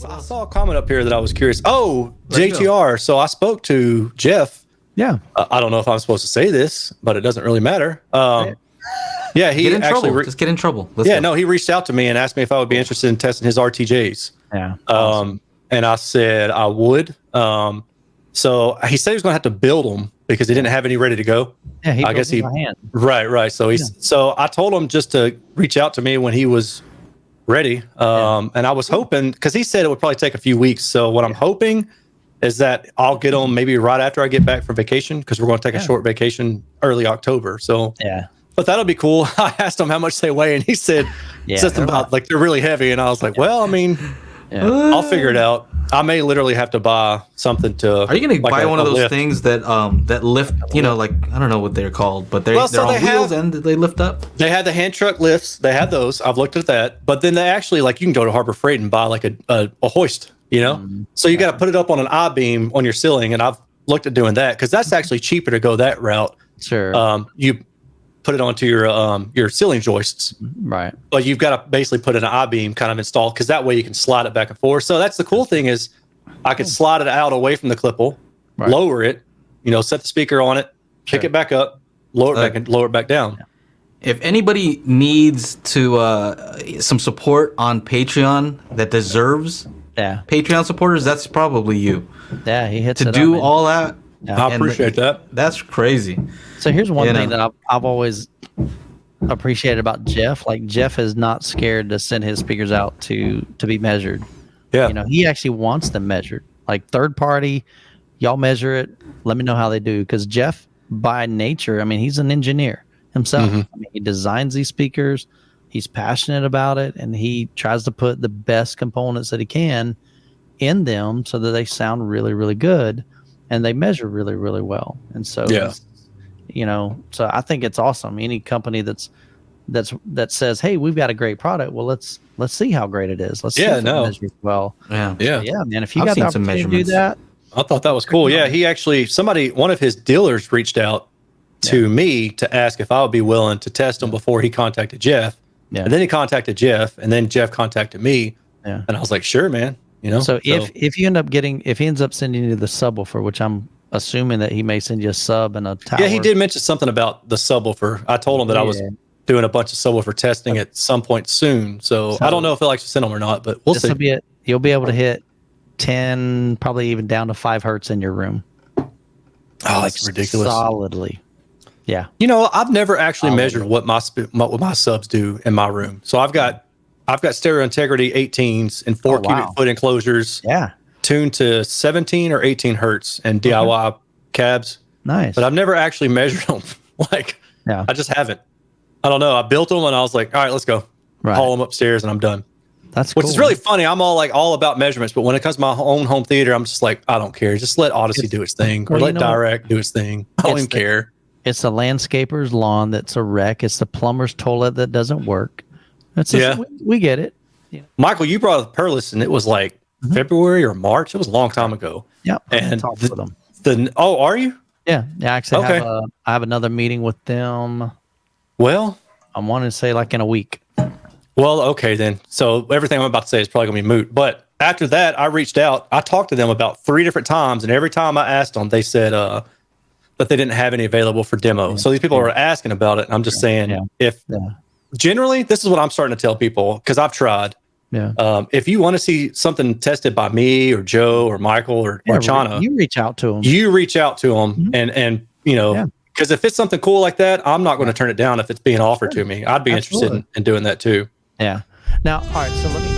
I saw a comment up here that I was curious. Oh, Let's JTR. So I spoke to Jeff. Yeah. I don't know if I'm supposed to say this, but it doesn't really matter. Yeah, he Get in actually trouble. Just get in trouble. Let's go. no, he reached out to me and asked me if I would be interested in testing his RTJs. Yeah. Awesome. And I said I would. So he said he was going to have to build them because he didn't have any ready to go. Yeah, I guess he by hand. right. So so I told him just to reach out to me when he was ready. And I was hoping, because he said it would probably take a few weeks. So what I'm hoping is that I'll get them maybe right after I get back from vacation, because we're going to take a short vacation early October. So but that'll be cool. I asked him how much they weigh, and he said something about like they're really heavy. And I was like, well, I mean, I'll figure it out. I may literally have to buy something to. Are you going to like buy one of those lift things that that lift? You know, like I don't know what they're called, but they're on wheels and they lift up. They had the hand truck lifts. They had those. I've looked at that. But then they actually, like, you can go to Harbor Freight and buy like a hoist. You know, so you got to put it up on an I-beam on your ceiling, and I've looked at doing that because that's actually cheaper to go that route. Sure. You put it onto your ceiling joists, right? But you've got to basically put an I-beam kind of installed, because that way you can slide it back and forth. So that's the cool thing, is I could slide it out away from the clipple, lower it, set the speaker on it, pick it back up, lower it back, and lower it back down. If anybody needs to some support on Patreon that deserves Patreon supporters, that's probably you. Yeah, he hits to do all that. I appreciate that. That's crazy. So here's one thing that I've always appreciated about Jeff. Like, Jeff is not scared to send his speakers out to be measured. Yeah. He actually wants them measured. Like, third party, y'all measure it. Let me know how they do. Because Jeff, by nature, I mean, he's an engineer himself. I mean, he designs these speakers. He's passionate about it, and he tries to put the best components that he can in them so that they sound really, really good, and they measure really, really well. And so, so I think it's awesome. Any company that says, "Hey, we've got a great product. Well, let's see how great it is. Let's see if it measures well." Yeah, man. If you got the opportunity to do that, I thought that was cool. Yeah, he actually one of his dealers reached out to me to ask if I would be willing to test them before he contacted Jeff. Yeah. And then he contacted Jeff, and then Jeff contacted me. Yeah. And I was like, sure, man. So if you end up if he ends up sending you the subwoofer, which I'm assuming that he may send you a sub and a tower. Yeah, he did mention something about the subwoofer. I told him that I was doing a bunch of subwoofer testing at some point soon. So I don't know if he'll actually send them or not, but we'll see. You'll be able to hit 10, probably even down to 5 hertz in your room. Oh, that's ridiculous. Solidly. Yeah. I've never actually measured what my subs do in my room. So I've got stereo integrity 18s and 4 cubic foot enclosures. Yeah. Tuned to 17 or 18 hertz and DIY cabs. Nice. But I've never actually measured them. I just haven't. I don't know. I built them and I was like, all right, let's go. Haul them upstairs and I'm done. That's cool. Which is really funny. I'm all about measurements, but when it comes to my own home theater, I'm just like, I don't care. Just let Odyssey do its thing, or let Direct do its thing. I don't even care. It's the landscaper's lawn that's a wreck. It's the plumber's toilet that doesn't work. We get it. Yeah. Michael, you brought up Perlis, and it was like February or March. It was a long time ago. Yeah, and talked with them. Are you? Yeah. Actually, I have another meeting with them. Well, I'm wanting to say like in a week. Well, okay then. So everything I'm about to say is probably gonna be moot. But after that, I reached out. I talked to them about 3 different times, and every time I asked them, they said that they didn't have any available for demo. Yeah. So these people are asking about it. And I'm just saying, generally, this is what I'm starting to tell people, because I've tried. Yeah. If you want to see something tested by me or Joe or Michael or Chana, you reach out to them. And because if it's something cool like that, I'm not going to turn it down if it's being offered to me. I'd be interested in doing that too. Yeah. Now, all right. So let me